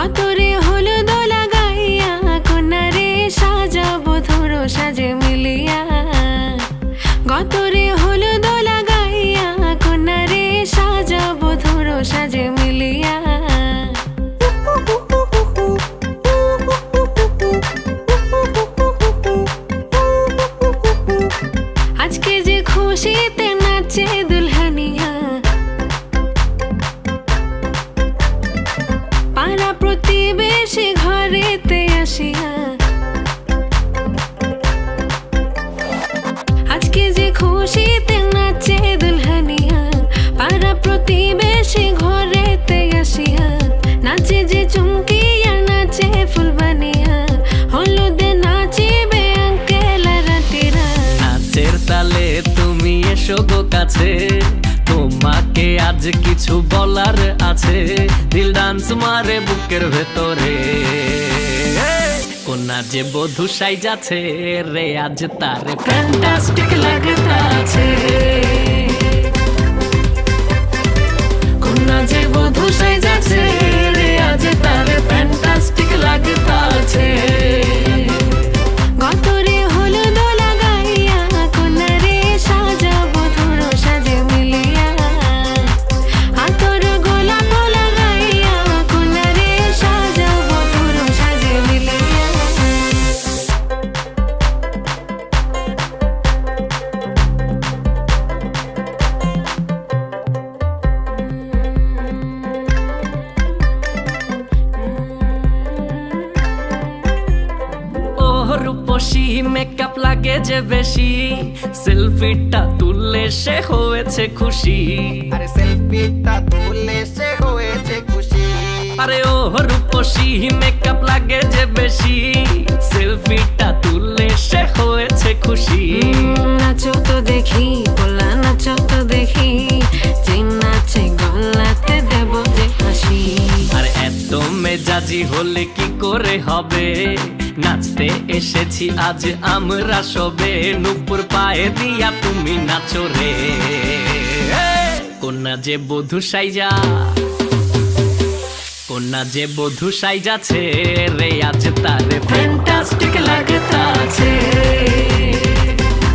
গতরে হলুদ লাগাইয়া কন্যারে সাজাবো ধরো সাজে মিলিয়া। গতরে হলুদ লাগাইয়া কন্যারে সাজাবো ধরো সাজে মিলিয়া। আজকে যে খুশিতে নাচে দুলহানিয়া, পাড়া প্রতিবেশী ঘরেতে আসিয়া। আজকে যে খুশিতে নাচে দুলহানিয়া, পাড়া প্রতিবেশী ঘরেতে আসিয়া। নাচে যে চুমকিয়া নাচে ফুলবানিয়া, হলুদে নাচিবে আঙ্কেল রাতিরা। নাচের তালে তুমি এসো গো কাছে, তোমাকে আজ কিছু বলার আছে। দিল ডান্স মারে বুকের ভেতরে, কোনা যে বধূ সাইজাছে রে আজ তারে ফ্যান্টাস্টিক লাগতাছে। কোনা যে বধূ সাইজাছে রে আজ তারে ফ্যান্টাস্টিক লাগতাছে। গতরে হলুদ লাগাইয়া কন্যারে সাজাবো ধরো সাজে মিলিয়া। আতর গোলাপ লাগাইয়া কন্যারে সাজাবো ধরো সাজে মিলিয়া। রূপসী মেকআপ লাগে যে বেশি, সেলফিটা তুললে সে হয়েছে খুশি। আরে সেলফিটা তুললে সে হয়েছে খুশি। আরে ও রূপসী মেকআপ লাগে যে বেশি, সেলফিটা তুললে সে হয়েছে খুশি। নাচো তো দেখি পোলা, নাচো তো দেখি, যে নাচে গলাতে দেব যে হাসি। আর এত মেজাজি হলে কি করে হবে, নাচতে এসেছি আজ আমরা সবে। নুপুর পায়ে দিয়া তুমি নাচো রে, কোনা যে বধূ সাইজা, কোনা যে বধূ সাইজাছে রে আজ তারে ফ্যান্টাস্টিক লাগতাছে।